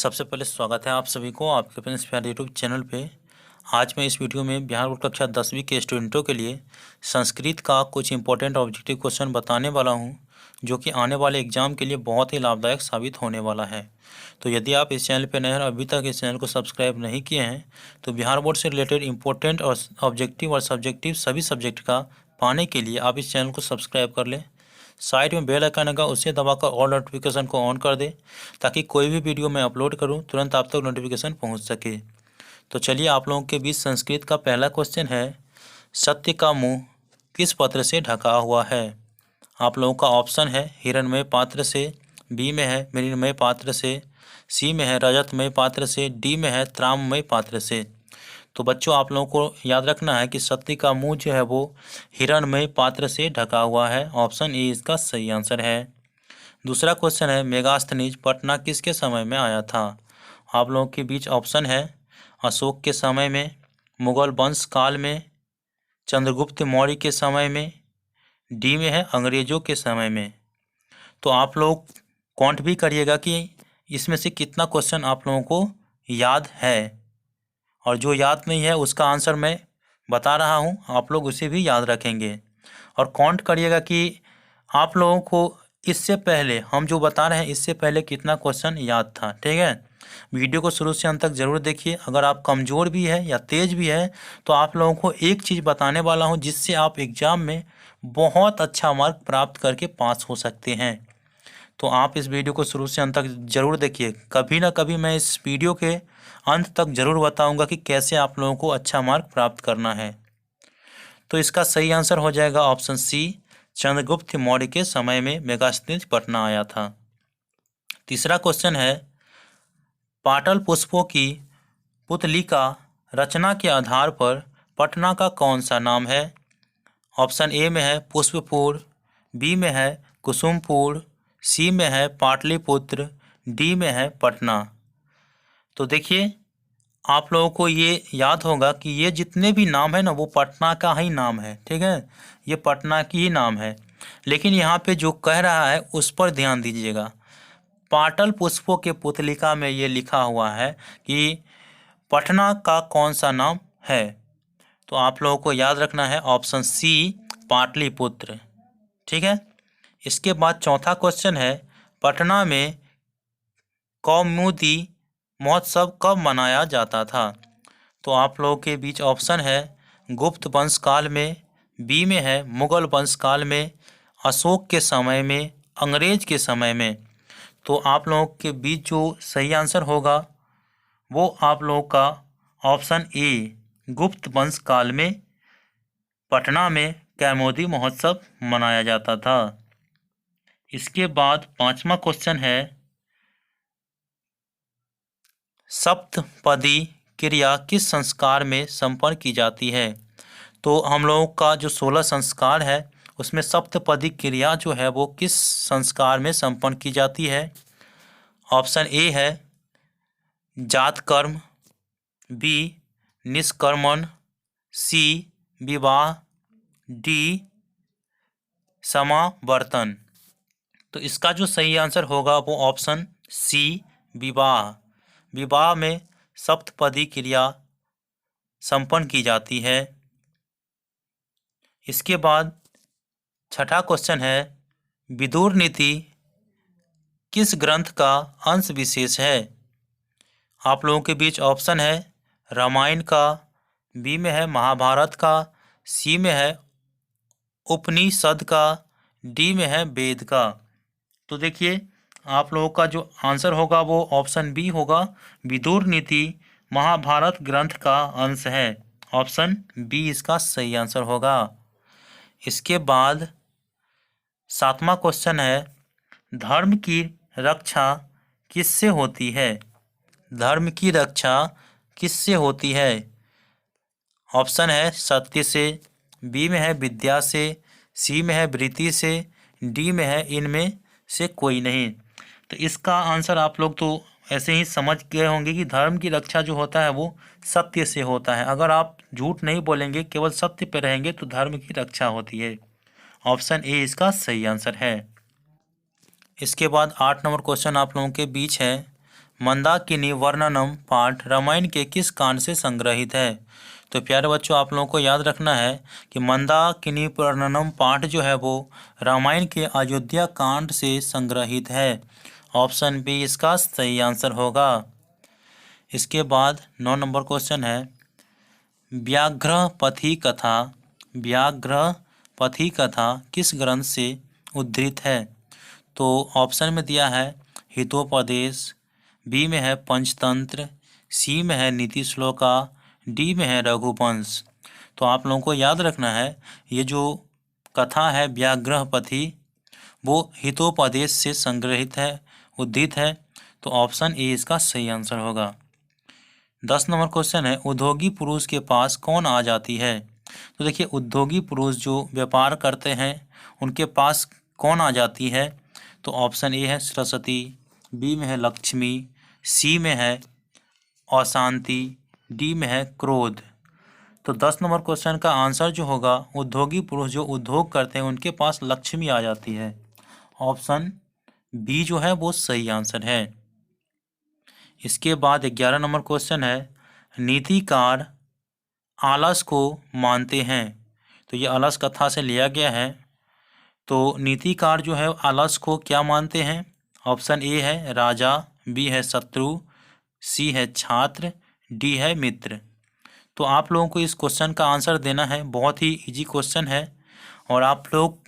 सबसे पहले स्वागत है आप सभी को आपके अपने इस प्यारे यूट्यूब चैनल पे। आज मैं इस वीडियो में बिहार बोर्ड कक्षा 10वीं के स्टूडेंटों के लिए संस्कृत का कुछ इंपॉर्टेंट ऑब्जेक्टिव क्वेश्चन बताने वाला हूं, जो कि आने वाले एग्जाम के लिए बहुत ही लाभदायक साबित होने वाला है। तो यदि आप इस चैनल पर नए हैं और अभी तक इस चैनल को सब्सक्राइब नहीं किए हैं तो बिहार बोर्ड से रिलेटेड इंपॉर्टेंट और ऑब्जेक्टिव और सब्जेक्टिव सभी सब्जेक्ट का पाने के लिए आप इस चैनल को सब्सक्राइब कर लें। साइड में बेल आइकन आएगा, उसे दबाकर ऑल नोटिफिकेशन को ऑन कर दे ताकि कोई भी वीडियो मैं अपलोड करूं तुरंत आप तक नोटिफिकेशन पहुंच सके। तो चलिए आप लोगों के बीच संस्कृत का पहला क्वेश्चन है, सत्य का मुंह किस पत्र से ढका हुआ है। आप लोगों का ऑप्शन है हिरणमय पात्र से, बी में है मृणमय पात्र से, सी में है रजतमय पात्र से, डी में है ताम्रमय पात्र से। तो बच्चों आप लोगों को याद रखना है कि सत्य का मुंह जो है वो हिरणमय पात्र से ढका हुआ है। ऑप्शन ए इसका सही आंसर है। दूसरा क्वेश्चन है, मेगास्थनीज पटना किसके समय में आया था। आप लोगों के बीच ऑप्शन है अशोक के समय में, मुगल वंश काल में, चंद्रगुप्त मौर्य के समय में, डी में है अंग्रेजों के समय में। तो आप लोग काउंट भी करिएगा कि इसमें से कितना क्वेश्चन आप लोगों को याद है, और जो याद नहीं है उसका आंसर मैं बता रहा हूँ, आप लोग उसे भी याद रखेंगे। और काउंट करिएगा कि आप लोगों को इससे पहले हम जो बता रहे हैं इससे पहले कितना क्वेश्चन याद था। ठीक है, वीडियो को शुरू से अंत तक जरूर देखिए। अगर आप कमज़ोर भी है या तेज़ भी है तो आप लोगों को एक चीज़ बताने वाला हूँ जिससे आप एग्ज़ाम में बहुत अच्छा मार्क प्राप्त करके पास हो सकते हैं। तो आप इस वीडियो को शुरू से अंत तक जरूर देखिए। कभी ना कभी मैं इस वीडियो के अंत तक जरूर बताऊंगा कि कैसे आप लोगों को अच्छा मार्क प्राप्त करना है। तो इसका सही आंसर हो जाएगा ऑप्शन सी, चंद्रगुप्त मौर्य के समय में मेगास्थनीज पटना आया था। तीसरा क्वेश्चन है, पाटल पुष्पों की पुतलिका रचना के आधार पर पटना का कौन सा नाम है। ऑप्शन ए में है पुष्पपुर, बी में है कुसुमपुर, सी में है पाटलिपुत्र, डी में है पटना। तो देखिए आप लोगों को ये याद होगा कि ये जितने भी नाम है ना वो पटना का ही नाम है। ठीक है, ये पटना की ही नाम है, लेकिन यहाँ पे जो कह रहा है उस पर ध्यान दीजिएगा। पाटल पुष्पों के पुतलिका में ये लिखा हुआ है कि पटना का कौन सा नाम है। तो आप लोगों को याद रखना है ऑप्शन सी, पाटलिपुत्र। ठीक है, इसके बाद चौथा क्वेश्चन है, पटना में कौमुदी महोत्सव कब मनाया जाता था। तो आप लोगों के बीच ऑप्शन है गुप्त वंश काल में, बी में है मुगल वंश काल में, अशोक के समय में, अंग्रेज के समय में। तो आप लोगों के बीच जो सही आंसर होगा वो आप लोगों का ऑप्शन ए, गुप्त वंश काल में पटना में कैमोदी महोत्सव मनाया जाता था। इसके बाद पांचवा क्वेश्चन है, सप्तपदी क्रिया किस संस्कार में संपन्न की जाती है। तो हम लोगों का जो 16 संस्कार है उसमें सप्तपदी क्रिया जो है वो किस संस्कार में संपन्न की जाती है। ऑप्शन ए है जात कर्म, बी निष्कर्मण, सी विवाह, डी समावर्तन। तो इसका जो सही आंसर होगा वो ऑप्शन सी, विवाह। विवाह में सप्तपदी क्रिया संपन्न की जाती है। इसके बाद छठा क्वेश्चन है, विदुर नीति किस ग्रंथ का अंश विशेष है। आप लोगों के बीच ऑप्शन है रामायण का, बी में है महाभारत का, सी में है उपनिषद का, डी में है वेद का। तो देखिए आप लोगों का जो आंसर होगा वो ऑप्शन बी होगा, विदुर नीति महाभारत ग्रंथ का अंश है। ऑप्शन बी इसका सही आंसर होगा। इसके बाद सातवां क्वेश्चन है, धर्म की रक्षा किससे होती है। धर्म की रक्षा किससे होती है। ऑप्शन है सत्य से, बी में है विद्या से, सी में है वृत्ति से, डी में है इनमें से कोई नहीं। तो इसका आंसर आप लोग तो ऐसे ही समझ गए होंगे कि धर्म की रक्षा जो होता है वो सत्य से होता है। अगर आप झूठ नहीं बोलेंगे, केवल सत्य पे रहेंगे तो धर्म की रक्षा होती है। ऑप्शन ए इसका सही आंसर है। इसके बाद 8 नंबर क्वेश्चन आप लोगों के बीच है, मंदाकिनी वर्णनम पाठ रामायण के किस कांड से संग्रहित है? तो प्यारे बच्चों, आप लोगों को याद रखना है कि मंदाकिनी वर्णनम पाठ जो है वो रामायण के अयोध्या कांड से संग्रहित है। ऑप्शन बी इसका सही आंसर होगा। इसके बाद 9 नंबर क्वेश्चन है, व्याघ्रपथी कथा। व्याघ्रपथी कथा किस ग्रंथ से उद्धृत है? तो ऑप्शन में दिया है हितोपदेश, बी में है पंचतंत्र, सी में है नीति श्लोका, डी में है रघुवंश। तो आप लोगों को याद रखना है, ये जो कथा है व्याघ्रपथी वो हितोपदेश से संग्रहित है, उद्धृत है। तो ऑप्शन ए इसका सही आंसर होगा। 10 नंबर क्वेश्चन है, उद्योगी पुरुष के पास कौन आ जाती है? तो देखिए, उद्योगी पुरुष जो व्यापार करते हैं उनके पास कौन आ जाती है? तो ऑप्शन ए है सरस्वती, बी में है लक्ष्मी, सी में है अशांति, डी में है क्रोध। तो 10 नंबर क्वेश्चन का आंसर जो होगा, उद्योगी पुरुष जो उद्योग करते हैं उनके पास लक्ष्मी आ जाती है। ऑप्शन बी जो है वो सही आंसर है। इसके बाद 11 नंबर क्वेश्चन है, नीतिकार आलस को मानते हैं। तो ये आलस कथा से लिया गया है। तो नीतिकार जो है आलस को क्या मानते हैं? ऑप्शन ए है राजा, बी है शत्रु, सी है छात्र, डी है मित्र। तो आप लोगों को इस क्वेश्चन का आंसर देना है। बहुत ही इजी क्वेश्चन है और आप लोग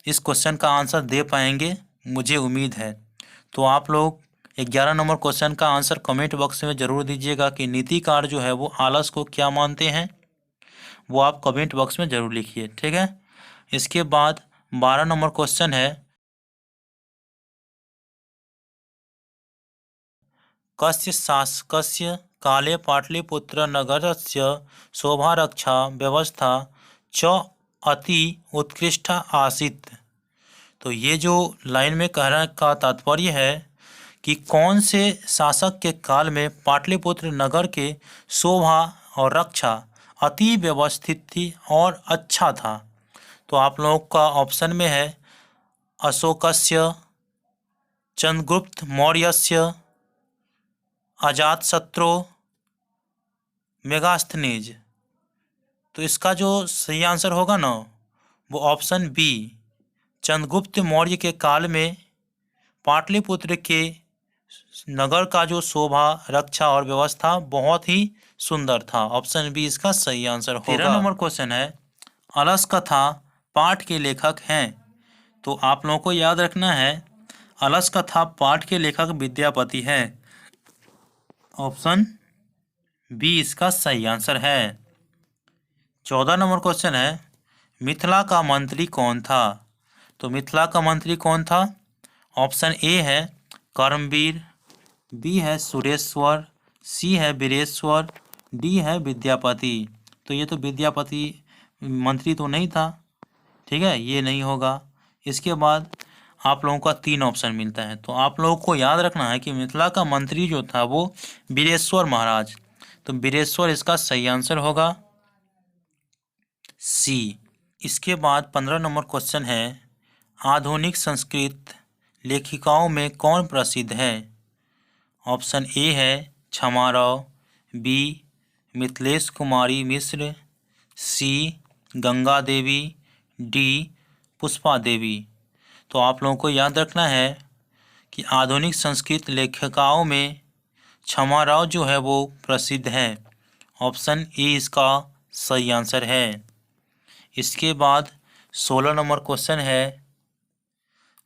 इस क्वेश्चन का आंसर दे पाएंगे, मुझे उम्मीद है। तो आप लोग 11 नंबर क्वेश्चन का आंसर कमेंट बॉक्स में ज़रूर दीजिएगा कि नीतिकार जो है वो आलस को क्या मानते हैं, वो आप कमेंट बॉक्स में ज़रूर लिखिए, ठीक है। इसके बाद 12 नंबर क्वेश्चन है, कस्य शासकस्य काले पाटलिपुत्र नगरस्य शोभारक्षा व्यवस्था च अति उत्कृष्टा आसीत्। तो ये जो लाइन में कहने का तात्पर्य है कि कौन से शासक के काल में पाटलिपुत्र नगर के शोभा और रक्षा अति व्यवस्थित थी और अच्छा था। तो आप लोगों का ऑप्शन में है अशोकस्य, चंद्रगुप्त मौर्यस्य, अजातशत्रु, मेगास्थनीज। तो इसका जो सही आंसर होगा ना वो ऑप्शन बी, चंद्रगुप्त मौर्य के काल में पाटलिपुत्र के नगर का जो शोभा रक्षा और व्यवस्था बहुत ही सुंदर था। ऑप्शन बी इसका सही आंसर होगा। 13 नंबर क्वेश्चन है, अलस कथा पाठ के लेखक हैं। तो आप लोगों को याद रखना है, अलस कथा पाठ के लेखक विद्यापति हैं। ऑप्शन बी इसका सही आंसर है। 14 नंबर क्वेश्चन है, मिथिला का मंत्री कौन था? तो मिथिला का मंत्री कौन था? ऑप्शन ए है कर्मवीर, बी है सुरेश्वर, सी है वीरेश्वर, डी है विद्यापति। तो ये तो विद्यापति मंत्री तो नहीं था, ठीक है, ये नहीं होगा। इसके बाद आप लोगों का 3 ऑप्शन मिलता है। तो आप लोगों को याद रखना है कि मिथिला का मंत्री जो था वो वीरेश्वर महाराज। तो वीरेश्वर इसका सही आंसर होगा, सी। इसके बाद 15 नंबर क्वेश्चन है, आधुनिक संस्कृत लेखिकाओं में कौन प्रसिद्ध है? ऑप्शन ए है क्षमा राव, बी मिथिलेश कुमारी मिश्र, सी गंगा देवी, डी पुष्पा देवी। तो आप लोगों को याद रखना है कि आधुनिक संस्कृत लेखिकाओं में क्षमा राव जो है वो प्रसिद्ध है। ऑप्शन ए इसका सही आंसर है। इसके बाद 16 नंबर क्वेश्चन है,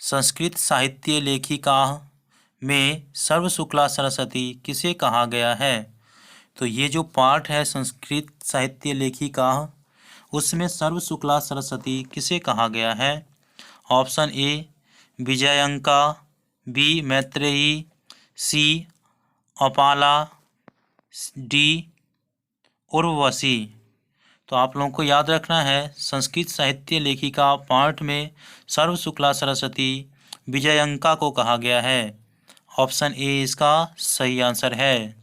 संस्कृत साहित्य लेखिका में सर्वशुक्ला सरस्वती किसे कहा गया है? तो ये जो पाठ है संस्कृत साहित्य लेखिका, उसमें सर्वशुक्ला सरस्वती किसे कहा गया है? Option A Vijayanka, B Maitreyi, C Apala, D Urvashi. तो आप लोगों को याद रखना है, संस्कृत साहित्य लेखिका पाठ में सर्वशुक्ला सरस्वती विजयंका को कहा गया है। ऑप्शन ए इसका सही आंसर है।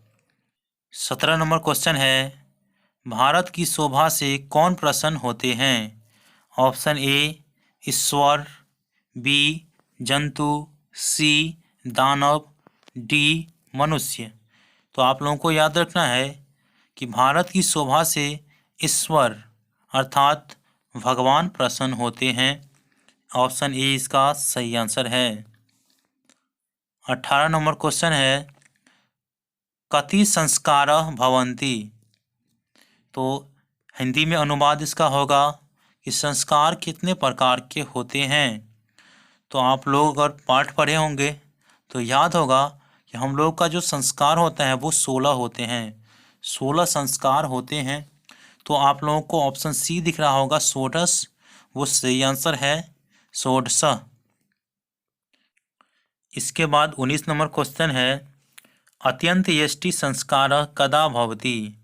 17 नंबर क्वेश्चन है, भारत की शोभा से कौन प्रसन्न होते हैं? ऑप्शन ए ईश्वर, बी जंतु, सी दानव, डी मनुष्य। तो आप लोगों को याद रखना है कि भारत की शोभा से ईश्वर अर्थात भगवान प्रसन्न होते हैं। ऑप्शन ए इसका सही आंसर है। 18 नंबर क्वेश्चन है, कति संस्कारः भवन्ति। तो हिंदी में अनुवाद इसका होगा कि संस्कार कितने प्रकार के होते हैं। तो आप लोग अगर पाठ पढ़े होंगे तो याद होगा कि हम लोग का जो संस्कार होता है वो 16 होते हैं। 16 संस्कार होते हैं। तो आप लोगों को ऑप्शन सी दिख रहा होगा षोडश, वो सही आंसर है षोडश। इसके बाद 19 नंबर क्वेश्चन है, अत्यंत यष्टि संस्कारः कदा भवति।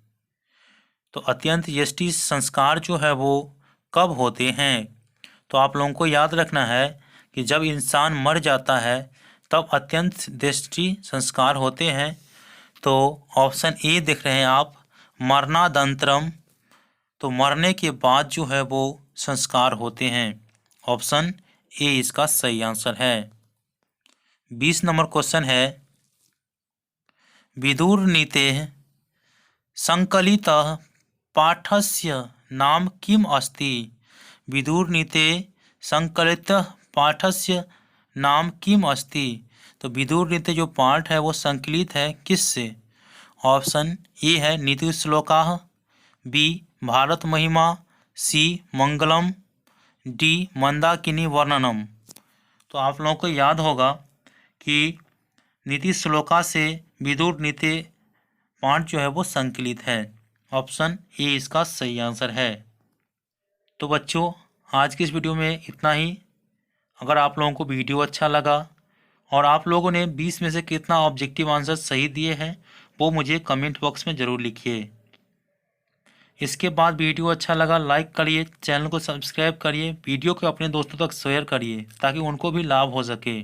तो अत्यंत यष्टि संस्कार जो है वो कब होते हैं। तो आप लोगों को याद रखना है कि जब इंसान मर जाता है तब अत्यंत यष्टि संस्कार होते हैं। तो ऑप्शन ए देख रहे हैं आप, मरणादंतरम। तो मरने के बाद जो है वो संस्कार होते हैं। ऑप्शन ए इसका सही आंसर है। 20 नंबर क्वेश्चन है, विदुरनीतेः संकलितः पाठस्य नाम किम अस्ति। विदुरनीतेः संकलितः पाठस्य नाम किम अस्ति। तो विदुरनीति जो पाठ है वो संकलित है किससे। ऑप्शन ए है नीति श्लोकाः, बी भारत महिमा, सी मंगलम, डी मंदाकिनी वर्णनम। तो आप लोगों को याद होगा कि नीति श्लोका से विदुर नीति पाठ जो है वो संकलित है। ऑप्शन ए इसका सही आंसर है। तो बच्चों आज की इस वीडियो में इतना ही। अगर आप लोगों को वीडियो अच्छा लगा और आप लोगों ने 20 में से कितना ऑब्जेक्टिव आंसर सही दिए हैं वो मुझे कमेंट बॉक्स में ज़रूर लिखिए। इसके बाद वीडियो अच्छा लगा लाइक करिए, चैनल को सब्सक्राइब करिए, वीडियो को अपने दोस्तों तक शेयर करिए ताकि उनको भी लाभ हो सके।